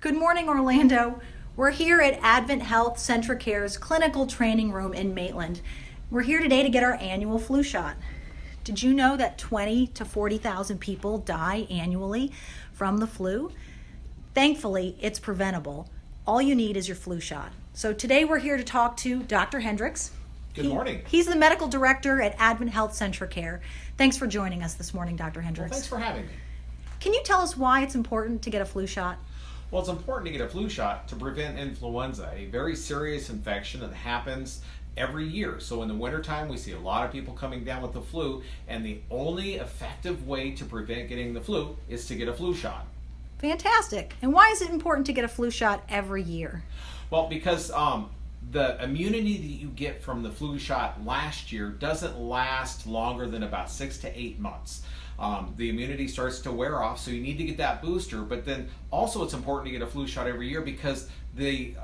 Good morning, Orlando. We're here at AdventHealth Centra Care's clinical training room in Maitland. We're here today to get our annual flu shot. Did you know that 20 to 40,000 people die annually from the flu? Thankfully, it's preventable. All you need is your flu shot. So today we're here to talk to Dr. Hendricks. Good morning. He's the medical director at AdventHealth Centra Care. Thanks for joining us this morning, Dr. Hendricks. Well, thanks for having me. Can you tell us why it's important to get a flu shot? Well, it's important to get a flu shot to prevent influenza, a very serious infection that happens every year. So in the wintertime, we see a lot of people coming down with the flu, and the only effective way to prevent getting the flu is to get a flu shot. Fantastic. And why is it important to get a flu shot every year? Well, because the immunity that you get from the flu shot last year doesn't last longer than about 6 to 8 months. The immunity starts to wear off, so you need to get that booster. But then also it's important to get a flu shot every year because the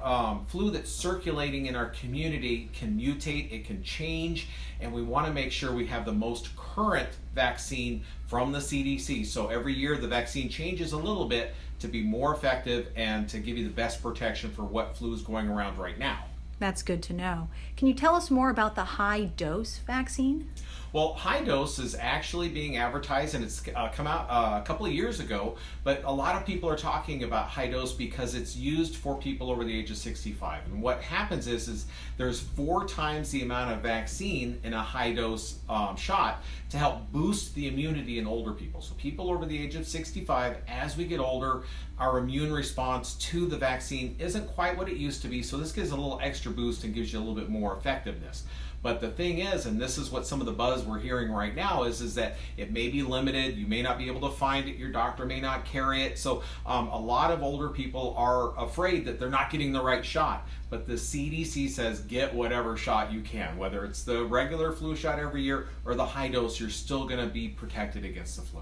flu that's circulating in our community can mutate, it can change, and we want to make sure we have the most current vaccine from the CDC. So every year the vaccine changes a little bit to be more effective and to give you the best protection for what flu is going around right now. That's good to know. Can you tell us more about the high dose vaccine? Well, high dose is actually being advertised, and it's come out a couple of years ago, but a lot of people are talking about high dose because it's used for people over the age of 65. And what happens is there's 4 times the amount of vaccine in a high dose shot to help boost the immunity in older people. So people over the age of 65, as we get older, our immune response to the vaccine isn't quite what it used to be, so this gives a little extra boost and gives you a little bit more effectiveness. But the thing is, and this is what some of the buzz we're hearing right now is that it may be limited, you may not be able to find it, your doctor may not carry it, so a lot of older people are afraid that they're not getting the right shot. But the CDC says get whatever shot you can, whether it's the regular flu shot every year or the high dose, you're still going to be protected against the flu.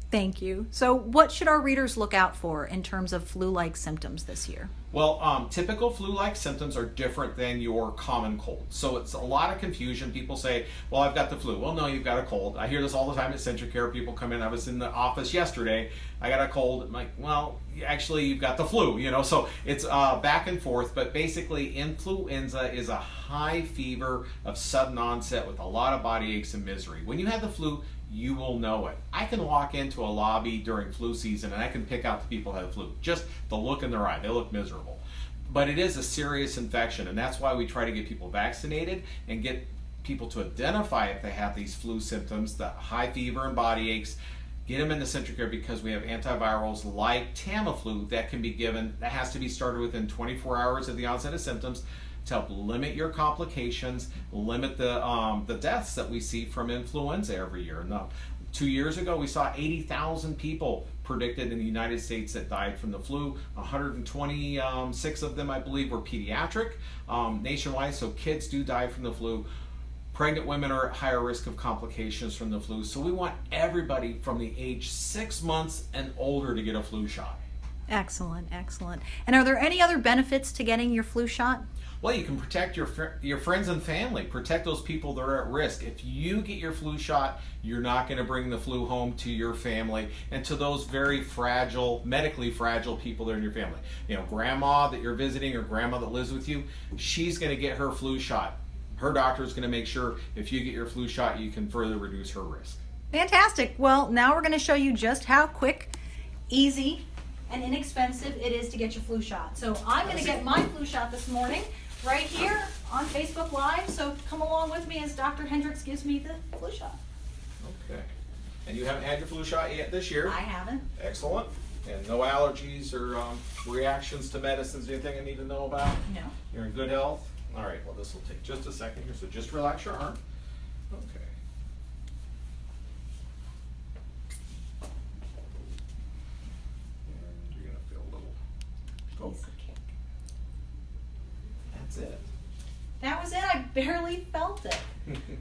Thank you. So what should our readers look out for in terms of flu-like symptoms this year? Well, typical flu-like symptoms are different than your common cold. So it's a lot of confusion. People say, well, I've got the flu. Well, no, you've got a cold. I hear this all the time at Centra Care. People come in. I was in the office yesterday. I got a cold. I'm like, well, actually, you've got the flu, So it's back and forth. But basically, influenza is a high fever of sudden onset with a lot of body aches and misery. When you have the flu, you will know it. I can walk into a lobby during flu season and I can pick out the people who have flu. Just the look in their eye, they look miserable. But it is a serious infection, and that's why we try to get people vaccinated and get people to identify if they have these flu symptoms, the high fever and body aches, get them into Centra Care because we have antivirals like Tamiflu that can be given, that has to be started within 24 hours of the onset of symptoms, to help limit your complications, limit the deaths that we see from influenza every year. Now, 2 years ago, we saw 80,000 people predicted in the United States that died from the flu. 126 of them, I believe, were pediatric nationwide, so kids do die from the flu. Pregnant women are at higher risk of complications from the flu, so we want everybody from the age 6 months and older to get a flu shot. Excellent, excellent. And are there any other benefits to getting your flu shot? Well, you can protect your friends and family, protect those people that are at risk. If you get your flu shot, you're not going to bring the flu home to your family and to those very fragile, medically fragile people that are in your family. Grandma that you're visiting or grandma that lives with you, she's going to get her flu shot. Her doctor is going to make sure if you get your flu shot, you can further reduce her risk. Fantastic. Well, now we're going to show you just how quick, easy, and inexpensive it is to get your flu shot. So I'm going to get my flu shot this morning right here on Facebook Live. So come along with me as Dr. Hendricks gives me the flu shot. Okay. And you haven't had your flu shot yet this year? I haven't. Excellent. And no allergies or reactions to medicines, anything I need to know about? No. You're in good health? All right, well, this will take just a second here, so just relax your arm. Okay. And you're going to feel a little poke. That's it. That was it. I barely felt it.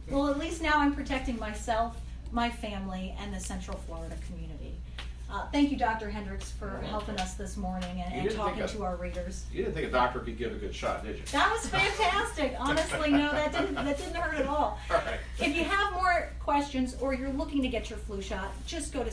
Well, at least now I'm protecting myself, my family, and the Central Florida community. Thank you, Dr. Hendricks, for helping us this morning and talking to our readers. You didn't think a doctor could give a good shot, did you? That was fantastic. Honestly, no, that didn't hurt at all. All right. If you have more questions or you're looking to get your flu shot, just go to